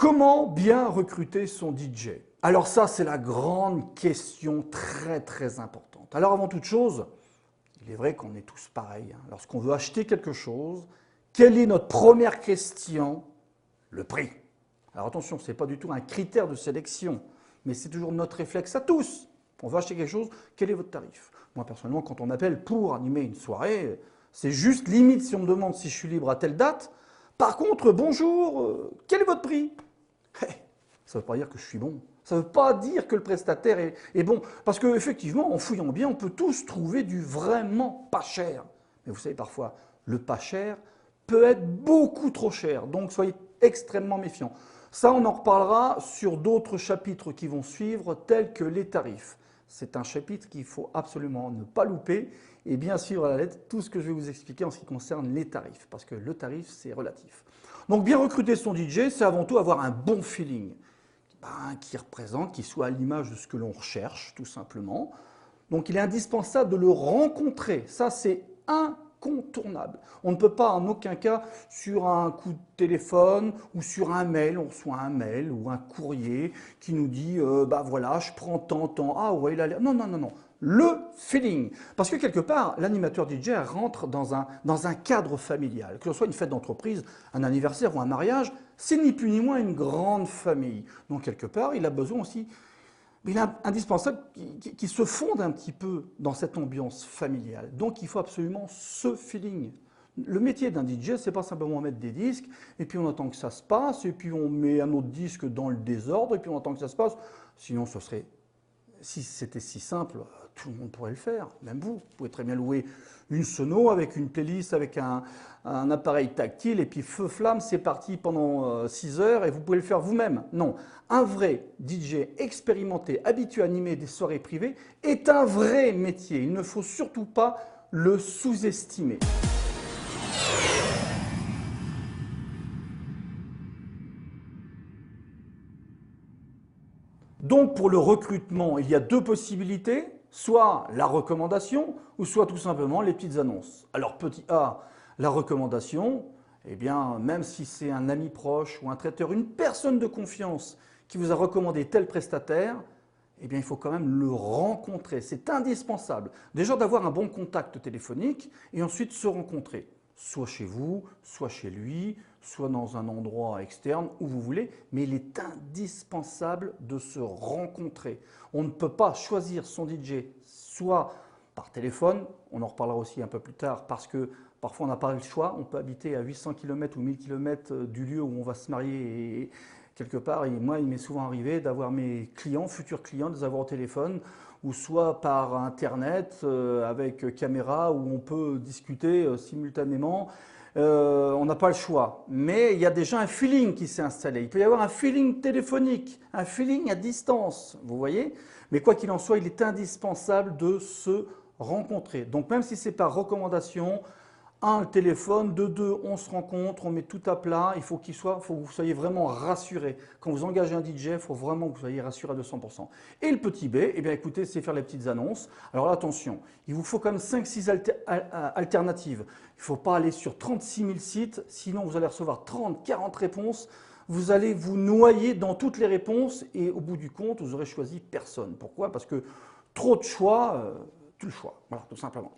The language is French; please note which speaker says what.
Speaker 1: Comment bien recruter son DJ? Alors ça, c'est la grande question très importante. Alors avant toute chose, il est vrai qu'on est tous pareils. Lorsqu'on veut acheter quelque chose, quelle est notre première question? Le prix. Alors attention, ce n'est pas du tout un critère de sélection, mais c'est toujours notre réflexe à tous. On veut acheter quelque chose, quel est votre tarif? Moi personnellement, quand on m'appelle pour animer une soirée, c'est juste limite si on me demande si je suis libre à telle date. Par contre, bonjour, quel est votre prix? Ça ne veut pas dire que je suis bon. Ça ne veut pas dire que le prestataire est bon. Parce qu'effectivement, en fouillant bien, on peut tous trouver du vraiment pas cher. Mais vous savez, parfois, le pas cher peut être beaucoup trop cher. Donc, soyez extrêmement méfiants. Ça, on en reparlera sur d'autres chapitres qui vont suivre, tels que les tarifs. C'est un chapitre qu'il faut absolument ne pas louper et bien suivre à la lettre tout ce que je vais vous expliquer en ce qui concerne les tarifs. Parce que le tarif, c'est relatif. Donc, bien recruter son DJ, c'est avant tout avoir un bon feeling. Qui représente, qui soit à l'image de ce que l'on recherche, tout simplement. Donc il est indispensable de le rencontrer. Ça, c'est incontournable. On ne peut pas en aucun cas, sur un coup de téléphone ou sur un mail, on reçoit un mail ou un courrier qui nous dit bah voilà, je prends tant, ah ouais, il a l'air. Non. Le feeling. Parce que quelque part, l'animateur DJ rentre dans un cadre familial, que ce soit une fête d'entreprise, un anniversaire ou un mariage, c'est ni plus ni moins une grande famille. Donc quelque part, il a besoin aussi, il est indispensable qu'il se fonde un petit peu dans cette ambiance familiale. Donc il faut absolument ce feeling. Le métier d'un DJ, c'est pas simplement mettre des disques, et puis on attend que ça se passe, et puis on met un autre disque dans le désordre, et puis on attend que ça se passe. Sinon, ce serait, si c'était si simple, tout le monde pourrait le faire, même vous. Vous pouvez très bien louer une sono avec une playlist, avec un appareil tactile, et puis feu-flamme, c'est parti pendant 6 heures, et vous pouvez le faire vous-même. Non, un vrai DJ expérimenté, habitué à animer des soirées privées, est un vrai métier. Il ne faut surtout pas le sous-estimer. Donc pour le recrutement, il y a deux possibilités, soit la recommandation ou soit tout simplement les petites annonces. Alors petit A, la recommandation, eh bien même si c'est un ami proche ou un traiteur, une personne de confiance qui vous a recommandé tel prestataire, eh bien il faut quand même le rencontrer, c'est indispensable. Déjà d'avoir un bon contact téléphonique et ensuite se rencontrer. Soit chez vous, soit chez lui, soit dans un endroit externe, où vous voulez, mais il est indispensable de se rencontrer. On ne peut pas choisir son DJ soit par téléphone, on en reparlera aussi un peu plus tard, parce que parfois on n'a pas le choix, on peut habiter à 800 km ou 1000 km du lieu où on va se marier et quelque part, et moi il m'est souvent arrivé d'avoir mes clients, futurs clients, de les avoir au téléphone, ou soit par internet avec caméra où on peut discuter simultanément. On n'a pas le choix, mais il y a déjà un feeling qui s'est installé. Il peut y avoir un feeling téléphonique, un feeling à distance, vous voyez. Mais quoi qu'il en soit, il est indispensable de se rencontrer. Donc même si c'est par recommandation, un, le téléphone, de deux, on se rencontre, on met tout à plat, il faut que vous soyez vraiment rassuré. Quand vous engagez un DJ, il faut vraiment que vous soyez rassuré à 200%. Et le petit B, eh bien écoutez, c'est faire les petites annonces. Alors là, attention, il vous faut quand même 5-6 alternatives. Il ne faut pas aller sur 36 000 sites, sinon vous allez recevoir 30-40 réponses. Vous allez vous noyer dans toutes les réponses et au bout du compte, vous aurez choisi personne. Pourquoi? Parce que trop de choix, tout le choix. Voilà, tout simplement.